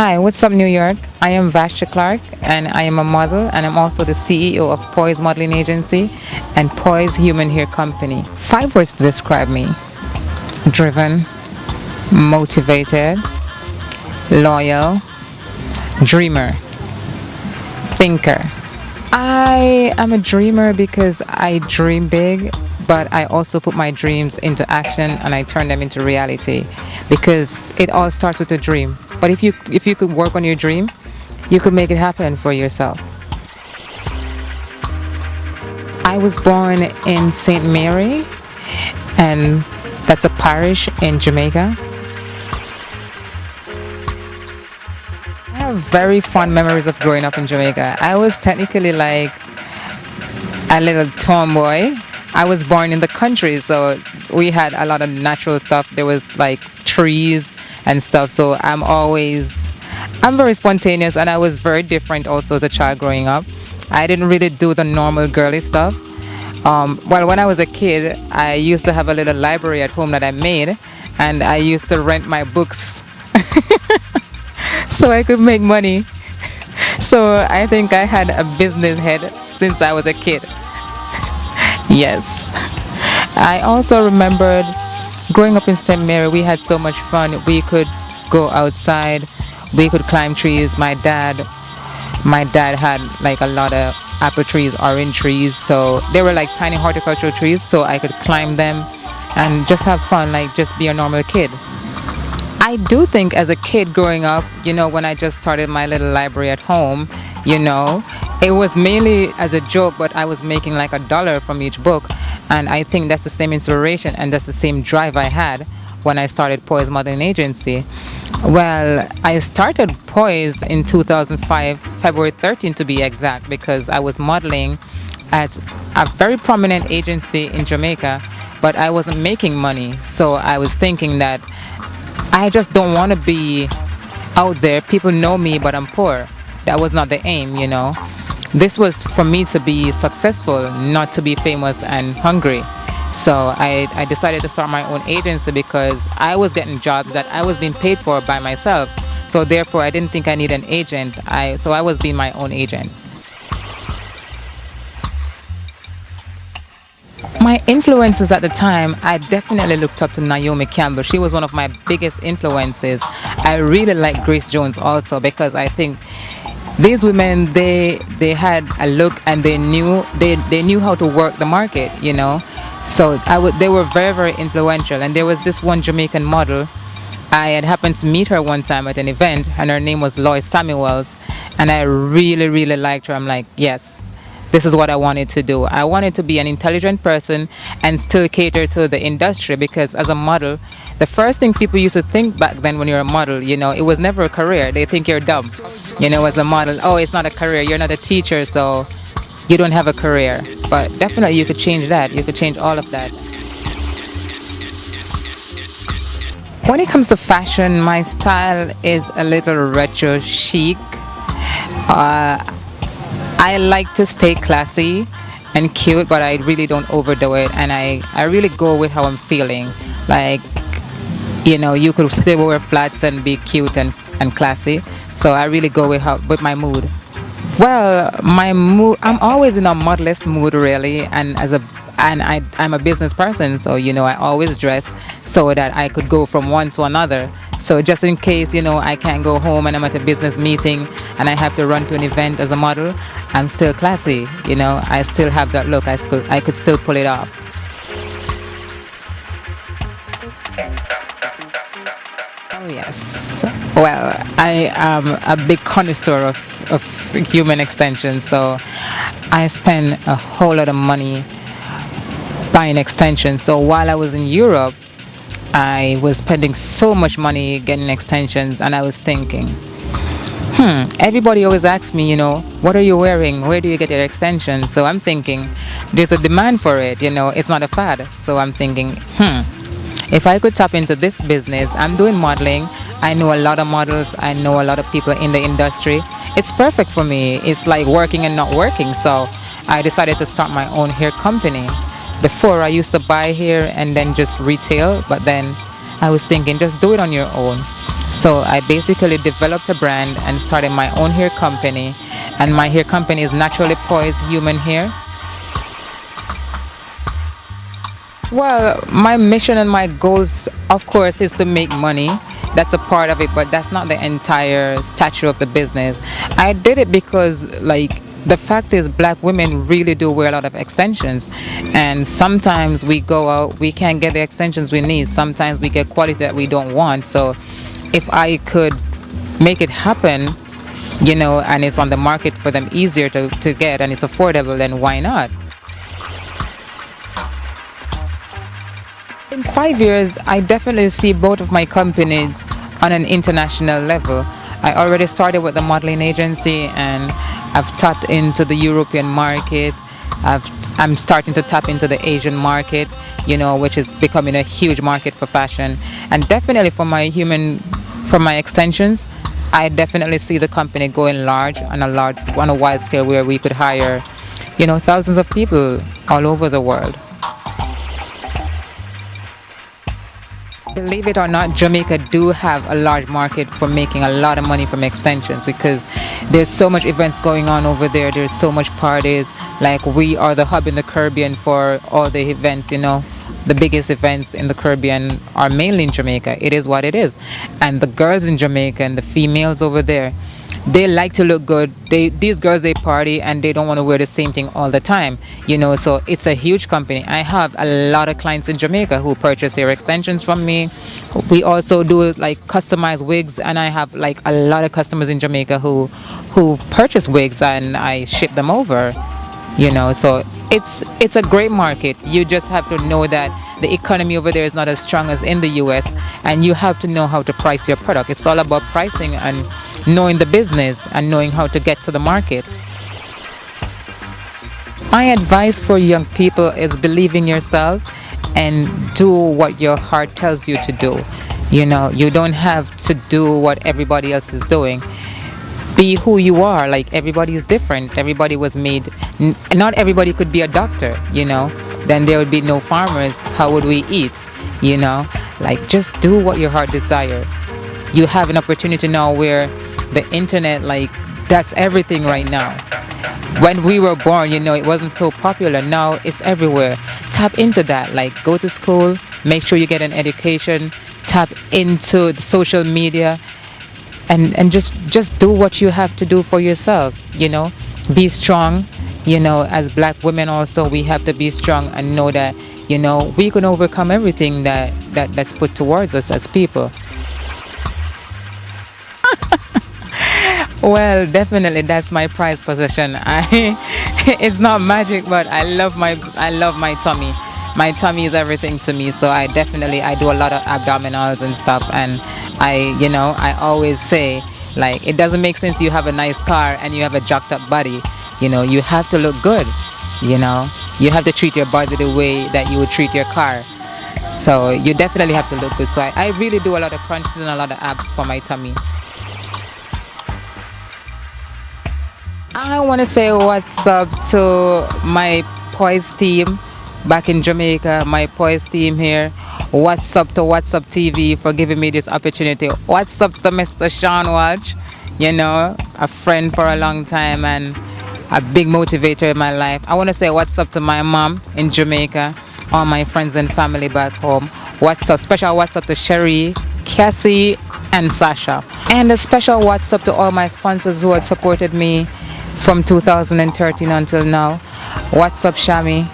Hi, what's up, New York? I am Vashti Clarke, and I am a model, and I'm also the CEO of Poise Modeling Agency and Poise Human Hair Company. 5 words to describe me: driven, motivated, loyal, dreamer, thinker. I am a dreamer because I dream big, but I also put my dreams into action and I turn them into reality because it all starts with a dream. But if you could work on your dream, you could make it happen for yourself. I was born in St. Mary, and that's a parish in Jamaica. I have very fond memories of growing up in Jamaica. I was technically like a little tomboy. I was born in the country, so we had a lot of natural stuff. There was like trees and stuff. So I'm very spontaneous, and I was very different also as a child growing up. I didn't really do the normal girly stuff. Well, when I was a kid, I used to have a little library at home that I made, and I used to rent my books so I could make money. So I think I had a business head since I was a kid. Yes. I also remembered growing up in St. Mary, we had so much fun. We could go outside, we could climb trees. My dad had like a lot of apple trees, orange trees, so they were like tiny horticultural trees, so I could climb them and just have fun, like just be a normal kid. I do think as a kid growing up, when I just started my little library at home, it was mainly as a joke, but I was making like $1 from each book. And I think that's the same inspiration and that's the same drive I had when I started Poise Modeling Agency. Well, I started Poise in 2005, February 13th to be exact, because I was modeling at a very prominent agency in Jamaica, but I wasn't making money. So I was thinking that I just don't want to be out there. People know me, but I'm poor. That was not the aim. This was for me to be successful, not to be famous and hungry. So I decided to start my own agency because I was getting jobs that I was being paid for by myself. So therefore, I didn't think I need an agent. So I was being my own agent. My influences at the time, I definitely looked up to Naomi Campbell. She was one of my biggest influences. I really like Grace Jones also because I think these women, they had a look and they knew how to work the market, So they were very, very influential. And there was this one Jamaican model. I had happened to meet her one time at an event, and her name was Lois Samuels. And I really, really liked her. I'm like, yes, this is what I wanted to do. I wanted to be an intelligent person and still cater to the industry, because as a model, the first thing people used to think back then when you're a model, it was never a career. They think you're dumb, as a model. Oh, it's not a career. You're not a teacher, so you don't have a career. But definitely you could change that. You could change all of that. When it comes to fashion, my style is a little retro chic. I like to stay classy and cute, but I really don't overdo it. And I really go with how I'm feeling. Like, you could still wear flats and be cute and classy. So I really go with my mood. Well, my mood, I'm always in a modest mood really, and I'm a business person, so I always dress so that I could go from one to another. So just in case I can't go home and I'm at a business meeting and I have to run to an event as a model, I'm still classy. I still have that look. I could still pull it off. Oh yes. Well, I am a big connoisseur of human extensions, so I spend a whole lot of money buying extensions. So while I was in Europe, I was spending so much money getting extensions, and I was thinking, everybody always asks me, what are you wearing? Where do you get your extensions? So I'm thinking, there's a demand for it, it's not a fad. So I'm thinking, if I could tap into this business, I'm doing modeling. I know a lot of models. I know a lot of people in the industry. It's perfect for me. It's like working and not working. So I decided to start my own hair company. Before, I used to buy hair and then just retail, but then I was thinking, just do it on your own. So I basically developed a brand and started my own hair company. And my hair company is Naturally Poise Human Hair. Well, my mission and my goals, of course, is to make money. That's a part of it, but that's not the entire stature of the business. I did it because, like, the fact is, black women really do wear a lot of extensions, and sometimes we go out, we can't get the extensions we need. Sometimes we get quality that we don't want. So, if I could make it happen, and it's on the market for them easier to get and it's affordable, then why not? In 5 years, I definitely see both of my companies on an international level. I already started with the modeling agency and I've tapped into the European market. I'm starting to tap into the Asian market, which is becoming a huge market for fashion. And definitely for my extensions, I definitely see the company going large on a wide scale where we could hire, thousands of people all over the world. Believe it or not, Jamaica do have a large market for making a lot of money from extensions because there's so much events going on over there. There's so much parties. Like, we are the hub in the Caribbean for all the events, The biggest events in the Caribbean are mainly in Jamaica. It is what it is. And the girls in Jamaica and the females over there, they like to look good. These girls, they party and they don't want to wear the same thing all the time, so it's a huge company. I have a lot of clients in Jamaica who purchase hair extensions from me. We also do like customized wigs, and I have like a lot of customers in Jamaica who purchase wigs and I ship them over. So it's a great market. You just have to know that the economy over there is not as strong as in the US, and you have to know how to price your product. It's all about pricing and knowing the business and knowing how to get to the market. My advice for young people is believe in yourself and do what your heart tells you to do. You don't have to do what everybody else is doing. Be who you are. Like, everybody is different. Everybody was made. Not everybody could be a doctor. Then there would be no farmers. How would we eat? Like, just do what your heart desires. You have an opportunity now where the internet, like, that's everything right now. When we were born, it wasn't so popular. Now it's everywhere. Tap into that. Like, go to school. Make sure you get an education. Tap into the social media. And just do what you have to do for yourself, Be strong, as black women also, we have to be strong and know that, we can overcome everything that's put towards us as people. Well, definitely that's my prized possession. It's not magic, but I love my tummy. My tummy is everything to me, so I do a lot of abdominals and stuff, and I always say, like, it doesn't make sense you have a nice car and you have a jacked up body. You have to look good. You have to treat your body the way that you would treat your car. So you definitely have to look good. So I really do a lot of crunches and a lot of abs for my tummy. I want to say what's up to my Poise team back in Jamaica, my Poise team here. What's up to What's Up TV for giving me this opportunity. What's up to Mr. Sean Walsh, a friend for a long time and a big motivator in my life. I want to say what's up to my mom in Jamaica, all my friends and family back home. What's up, special what's up to Sherry, Cassie, and Sasha. And a special what's up to all my sponsors who have supported me from 2013 until now. What's up, Shami?